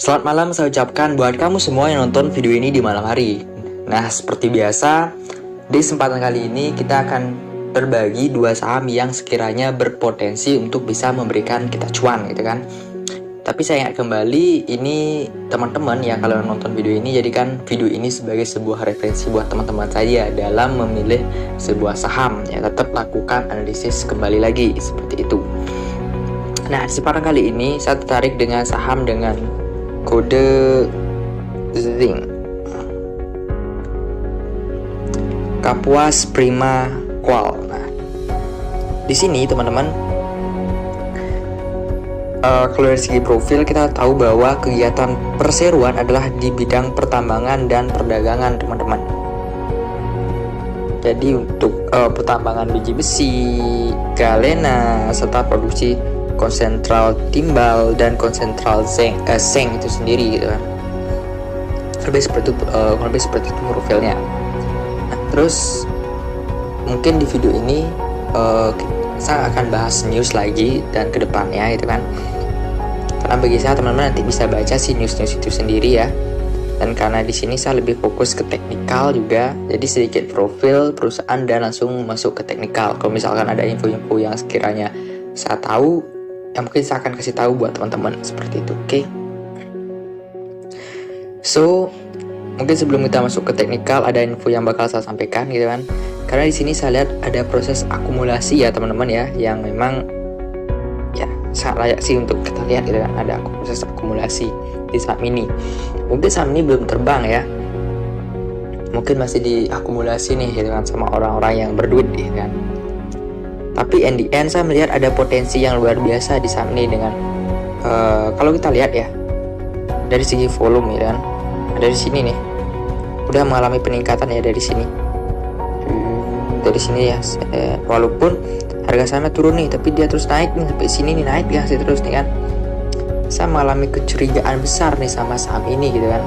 Selamat malam saya ucapkan buat kamu semua yang nonton video ini di malam hari. Nah, seperti biasa, di kesempatan kali ini kita akan berbagi dua saham yang sekiranya berpotensi untuk bisa memberikan kita cuan gitu kan. Tapi saya ingat kembali, ini teman-teman yang kalau nonton video ini, jadikan video ini sebagai sebuah referensi buat teman-teman saya dalam memilih sebuah saham. Ya, tetap lakukan analisis kembali lagi seperti itu. Nah, di kesempatan kali ini saya tertarik dengan saham dengan kode Zing, Kapuas Prima Qual. Nah, di sini teman-teman, kalau dari segi profil kita tahu bahwa kegiatan perseroan adalah di bidang pertambangan dan perdagangan, teman-teman. Jadi untuk pertambangan biji besi, galena, serta produksi konsentral timbal dan konsentral seng itu sendiri gitu kan. Lebih seperti itu profilnya. Nah, terus mungkin di video ini saya akan bahas news lagi dan kedepannya gitu kan. Karena bagi saya teman-teman nanti bisa baca si news itu sendiri ya. Dan karena di sini saya lebih fokus ke teknikal juga, jadi sedikit profil perusahaan dan langsung masuk ke teknikal. Kalau misalkan ada info-info yang sekiranya saya tahu, yang mungkin saya akan kasih tahu buat teman-teman seperti itu, oke? So, mungkin sebelum kita masuk ke teknikal, ada info yang bakal saya sampaikan gitu kan. Karena di sini saya lihat ada proses akumulasi ya teman-teman ya, yang memang ya sangat layak sih untuk kita lihat gitu kan. Ada proses akumulasi di saham ini. Mungkin saham ini belum terbang ya, mungkin masih diakumulasi nih gitu kan sama orang-orang yang berduit gitu kan. Tapi in the end saya melihat ada potensi yang luar biasa di saham ini dengan kalau kita lihat ya dari segi volume ya kan, dari sini nih udah mengalami peningkatan ya dari sini ya, walaupun harga sahamnya turun nih, tapi dia terus naik nih sampai sini nih, naik ya sih terus nih kan. Saya mengalami kecurigaan besar nih sama saham ini gitu kan.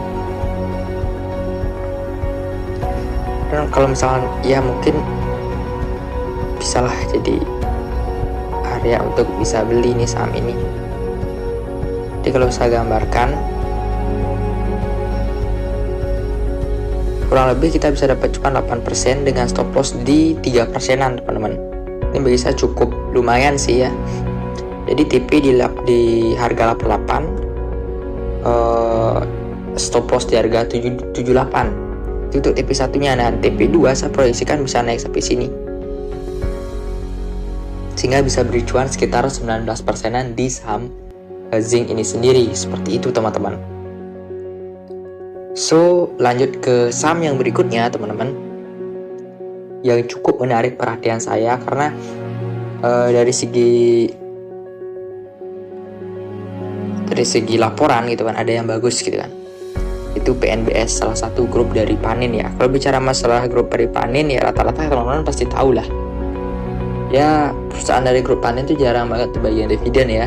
Dan kalau misalnya ya mungkin bisalah jadi area untuk bisa beli nih saham ini. Jadi kalau saya gambarkan, kurang lebih kita bisa dapat cuan 8% dengan stop loss di 3%-an teman-teman. Ini bagi saya cukup lumayan sih ya. Jadi TP di harga 88, stop loss di harga 78. Itu untuk TP satunya. Nah, TP 2 saya proyeksikan bisa naik sampai sini, sehingga bisa beri cuan sekitar 19%-an di saham Zing ini sendiri. Seperti itu teman-teman. So, lanjut ke saham yang berikutnya teman-teman, yang cukup menarik perhatian saya karena dari segi laporan gitu kan ada yang bagus gitu kan. Itu PNBS, salah satu grup dari Panin ya. Kalau bicara masalah grup dari Panin ya rata-rata teman-teman pasti tahu lah ya, perusahaan dari grup Panin itu jarang banget bagian dividen ya.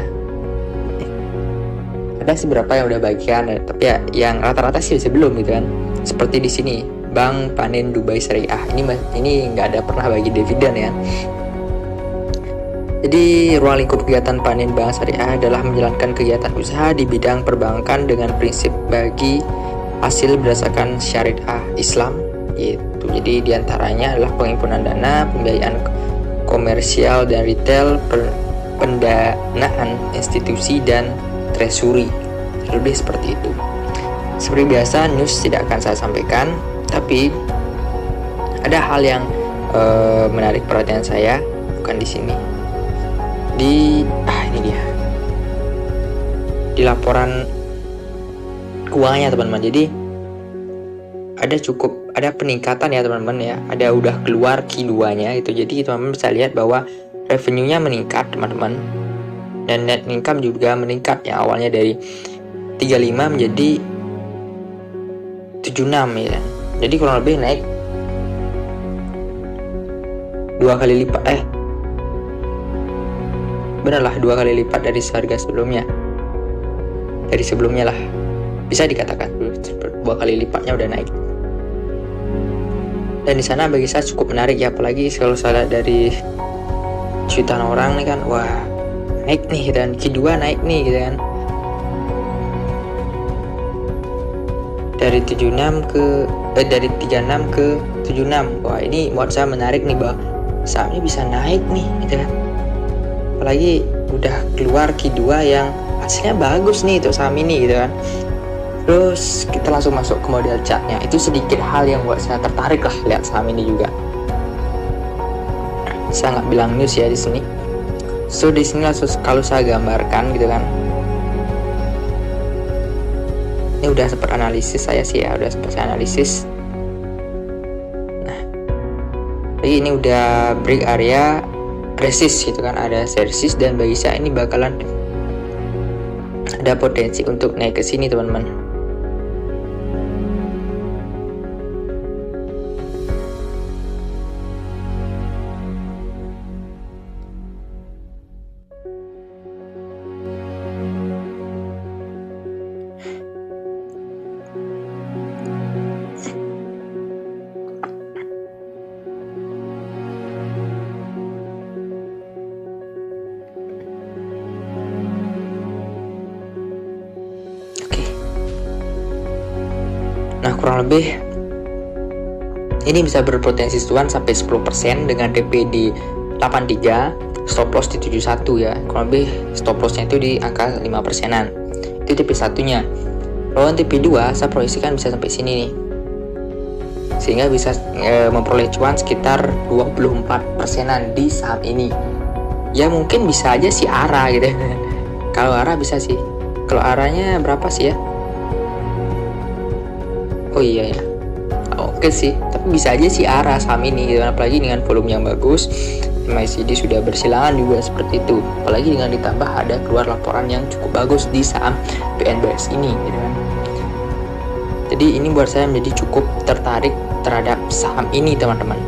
Ada sih beberapa yang udah bagian, tapi ya yang rata-rata sih belum gitu kan. Seperti di sini Bank Panin Dubai Syariah ini nggak ada pernah bagi dividen ya. Jadi ruang lingkup kegiatan Panin Bank Syariah adalah menjalankan kegiatan usaha di bidang perbankan dengan prinsip bagi hasil berdasarkan syariah Islam gitu. Jadi diantaranya adalah penghimpunan dana, pembiayaan komersial dan retail, pendanaan institusi dan treasury, lebih seperti itu. Seperti biasa news tidak akan saya sampaikan, tapi ada hal yang menarik perhatian saya, bukan di sini. Ini dia. Di laporan keuangannya teman-teman. Jadi ada peningkatan ya teman-teman ya. Ada udah keluar Q2-nya itu. Jadi teman-teman bisa lihat bahwa revenue-nya meningkat teman-teman. Dan net income juga meningkat ya, awalnya dari 35 menjadi 76 ya. Jadi kurang lebih naik 2 kali lipat benarlah 2 kali lipat dari harga sebelumnya. Dari sebelumnya lah. Bisa dikatakan 2 kali lipatnya udah naik. Dan di sana bagi saya cukup menarik ya, apalagi kalau saya lihat dari jutaan orang nih kan, wah naik nih, dan Q2 naik nih gitu kan. dari 76 ke dari 36 ke 76. Wah, ini buat saya menarik nih, bahwa sahamnya bisa naik nih gitu kan. Apalagi udah keluar Q2 yang hasilnya bagus nih untuk saham ini gitu kan. Terus kita langsung masuk ke model chartnya. Itu sedikit hal yang buat saya tertarik lah lihat saham ini juga. Saya nggak bilang news ya di sini. So di sini langsung kalau saya gambarkan gitu kan. Ini udah sempat analisis saya sih ya, udah sempat saya analisis. Nah, jadi ini udah break area resist gitu kan, ada resist, dan bagi saya ini bakalan ada potensi untuk naik ke sini teman-teman. Nah, kurang lebih ini bisa berpotensi cuan sampai 10% dengan TP di 83, stop loss di 71 ya. Kurang lebih stop lossnya itu di angka 5%-an. Itu TP satunya. Lawan TP 2 saya proyeksikan bisa sampai sini nih. Sehingga bisa memperoleh cuan sekitar 24%-an di saham ini. Ya mungkin bisa aja sih ARA gitu. Kalau ARA bisa sih. Kalau ARA-nya berapa sih ya? Oh iya ya, oke sih, tapi bisa aja sih ARA saham ini gitu. Apalagi dengan volume yang bagus, MACD sudah bersilangan juga seperti itu. Apalagi dengan ditambah ada keluar laporan yang cukup bagus di saham PNBS ini gitu kan. Jadi ini buat saya menjadi cukup tertarik terhadap saham ini teman-teman.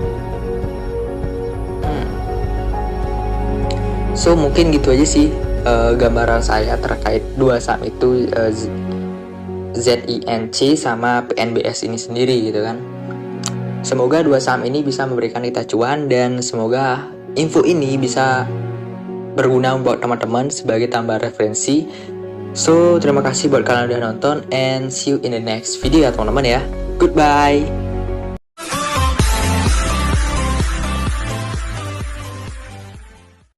So mungkin gitu aja sih gambaran saya terkait dua saham itu, ZINC sama PNBS ini sendiri gitu kan. Semoga dua saham ini bisa memberikan kita cuan, dan semoga info ini bisa berguna buat teman-teman sebagai tambahan referensi. So terima kasih buat kalian yang udah nonton, and see you in the next video ya teman-teman ya. Goodbye.